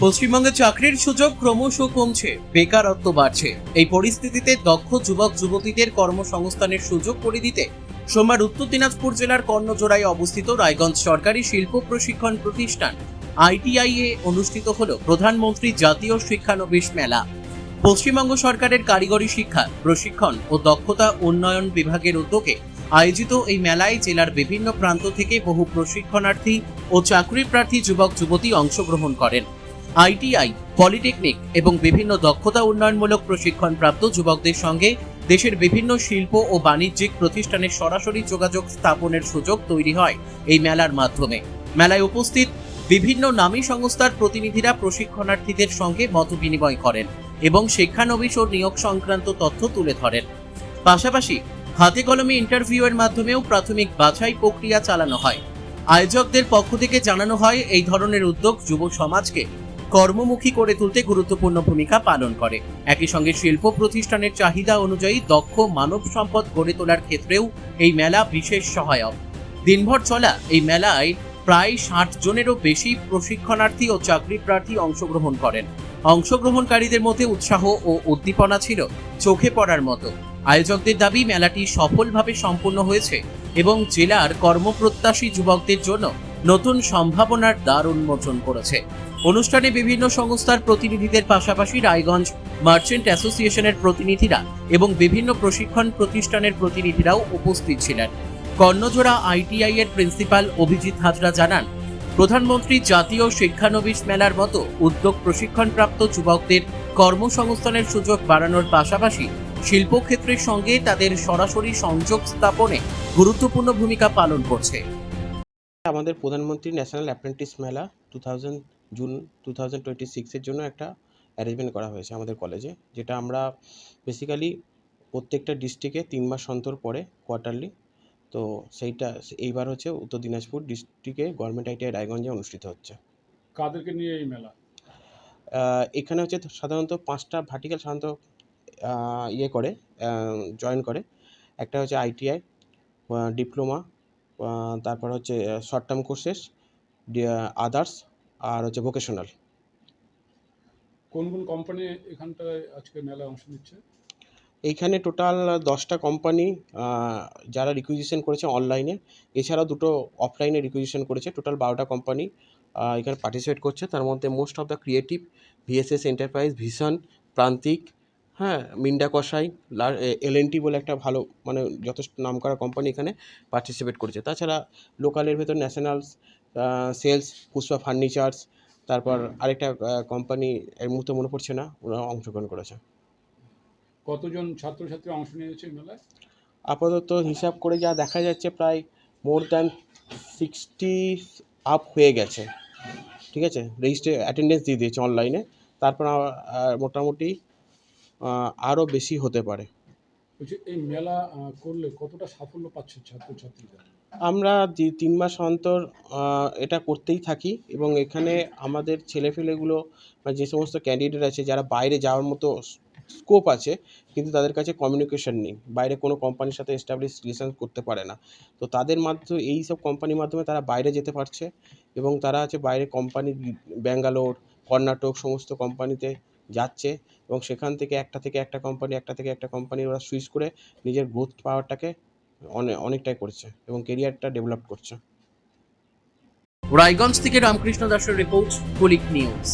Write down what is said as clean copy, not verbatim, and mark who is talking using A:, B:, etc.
A: পশ্চিমবঙ্গে চাকরির সুযোগ ক্রমশ কমছে, বেকারত্ব বাড়ছে। এই পরিস্থিতিতে দক্ষ যুবক যুবতীদের কর্মসংস্থানের সুযোগ করে দিতে সোমবার উত্তর দিনাজপুর জেলার কর্ণজোড়ায় অবস্থিত রায়গঞ্জ সরকারি শিল্প প্রশিক্ষণ প্রতিষ্ঠান ITI এ অনুষ্ঠিত হল প্রধানমন্ত্রী জাতীয় শিক্ষানবিশ মেলা। পশ্চিমবঙ্গ সরকারের কারিগরি শিক্ষা, প্রশিক্ষণ ও দক্ষতা উন্নয়ন বিভাগের উদ্যোগে আয়োজিত এই মেলায় জেলার বিভিন্ন প্রান্ত থেকে বহু প্রশিক্ষণার্থী ও চাকরি প্রার্থী যুবক যুবতী অংশগ্রহণ করেন। ITI, পলিটেকনিক এবং বিভিন্ন দক্ষতা উন্নয়নমূলক প্রশিক্ষণপ্রাপ্ত যুবকদের সঙ্গে দেশের বিভিন্ন শিল্প ও বাণিজ্যিক প্রতিষ্ঠানের সরাসরি যোগাযোগ স্থাপনের সুযোগ তৈরি হয় এই মেলার মাধ্যমে। মেলায় উপস্থিত বিভিন্ন নামী সংস্থার প্রতিনিধিরা প্রশিক্ষণার্থীদের সঙ্গে মত বিনিময় করেন এবং শিক্ষানবিশ ও নিয়োগ সংক্রান্ত তথ্য তুলে ধরেন। পাশাপাশি হাতে কলমে ইন্টারভিউয়ের মাধ্যমেও প্রাথমিক বাছাই প্রক্রিয়া চালানো হয়। আয়োজকদের পক্ষ থেকে জানানো হয়, এই ধরনের উদ্যোগ যুব সমাজকে কর্মমুখী করে তুলতে গুরুত্বপূর্ণ ভূমিকা পালন করে। একই সঙ্গে শিল্প প্রতিষ্ঠানের চাহিদা অনুযায়ী দক্ষ মানব সম্পদ গড়ে তোলার ক্ষেত্রেও এই মেলা বিশেষ সহায়ক। দিনভর চলা এই মেলায় প্রায় 60 জনেরও বেশি প্রশিক্ষণার্থী ও চাকরি প্রার্থী অংশগ্রহণ করেন। অংশগ্রহণকারীদের মধ্যে উৎসাহ ও উদ্দীপনা ছিল চোখে পড়ার মতো। আয়োজকদের দাবি, মেলাটি সফলভাবে সম্পন্ন হয়েছে এবং জেলার কর্মপ্রত্যাশী যুবকদের জন্য নতুন সম্ভাবনার দ্বার উন্মোচন করেছে। অনুষ্ঠানে বিভিন্ন সংস্থার প্রতিনিধিদের পাশাপাশি রায়গঞ্জ মার্চেন্ট অ্যাসোসিয়েশনের প্রতিনিধিরা এবং বিভিন্ন প্রশিক্ষণ প্রতিষ্ঠানের প্রতিনিধিরাও উপস্থিত ছিলেন। কর্ণজোড়া ITI এর প্রিন্সিপাল অভিজিৎ হাজরা জানান, প্রধানমন্ত্রী জাতীয় শিক্ষানবিশ মেলার মতো উদ্যোগ প্রশিক্ষণপ্রাপ্ত যুবকদের কর্মসংস্থানের সুযোগ বাড়ানোর পাশাপাশি শিল্পক্ষেত্রের সঙ্গে তাদের সরাসরি সংযোগ স্থাপনে গুরুত্বপূর্ণ ভূমিকা পালন করছে।
B: আমাদের প্রধানমন্ত্রী ন্যাশনাল অ্যাপ্রেন্টিস মেলা জুন 2026 এর জন্য একটা অ্যারেঞ্জমেন্ট করা হয়েছে আমাদের কলেজে, যেটা আমরা বেসিক্যালি প্রত্যেকটা ডিস্ট্রিক্টে 3 মাস অন্তর পরে কোয়ার্টারলি। তো সেইটা এইবার হচ্ছে উত্তর দিনাজপুর ডিস্ট্রিক্টে গভর্নমেন্ট ITI রায়গঞ্জে অনুষ্ঠিত হচ্ছে।
C: কাদেরকে নিয়ে এই মেলা?
B: এখানে হচ্ছে সাধারণত 5টা ভার্টিক্যাল সাধারণত জয়েন করে। একটা হচ্ছে ITI, ডিপ্লোমা, তারপর হচ্ছে শর্ট টার্ম কোর্সেস, আদার্স, আর হচ্ছে ভোকেশনাল।
C: কোন কোন কোম্পানি এখানটায় আজকে মেলায় অংশ নিচ্ছে?
B: এইখানে টোটাল 10টা কোম্পানি যারা রিকুইজিশন করেছে অনলাইনে, এছাড়াও 2টো অফলাইনে রিকুইজিশন করেছে। টোটাল 12টা কোম্পানি এখানে পার্টিসিপেট করছে। তার মধ্যে most of the creative, VSS enterprise, vision, প্রান্তিক, মিন্ডা কসাই, LNT বলে একটা ভালো যথেষ্ট নামকরা কোম্পানি এখানে পার্টিসিপেট করেছে। তাছাড়া লোকালের ভেতর ন্যাশনাল সেলস, পুষ্পা ফার্নিচার্স, তারপর আরেকটা কোম্পানি এর মুহূর্তে মনে পড়ছে না, ওরা অংশগ্রহণ করেছে।
C: কতজন ছাত্রছাত্রী অংশ নিয়েছে মেলায়?
B: আপাতত হিসাব করে যা দেখা যাচ্ছে প্রায় মোর দ্যান 60 আপ হয়ে গেছে। ঠিক আছে, অ্যাটেন্ডেন্স দিয়ে দিয়েছে অনলাইনে। তারপর মোটামুটি আরও বেশি হতে পারে।
C: বলছি, এই মেলা করলে কতটা সাফল্য পাচ্ছে ছাত্রছাত্রীরা?
B: আমরা 3 মাস অন্তর এটা করতেই থাকি এবং এখানে আমাদের ছেলেপেলেগুলো যে সমস্ত ক্যান্ডিডেট আছে যারা বাইরে যাওয়ার মতো স্কোপ আছে, কিন্তু তাদের কাছে কমিউনিকেশন নেই, বাইরে কোনো কোম্পানির সাথে এস্টাবলিশ রিলেশন করতে পারে না। তো তাদের মাধ্যমে এই সব কোম্পানির মাধ্যমে তারা বাইরে যেতে পারছে এবং তারা আছে বাইরে কোম্পানি, ব্যাঙ্গালোর, কর্ণাটক সমস্ত কোম্পানিতে যাচ্ছে এবং সেখান থেকে একটা কোম্পানি ওরা সুইচ করে নিজের গ্রোথ পাওয়ারটাকে অনেকটাই করছে এবং কেরিয়ারটা ডেভেলপ করছে।
A: রায়গঞ্জ থেকে রামকৃষ্ণ দাসের রিপোর্ট, কুলিক নিউজ।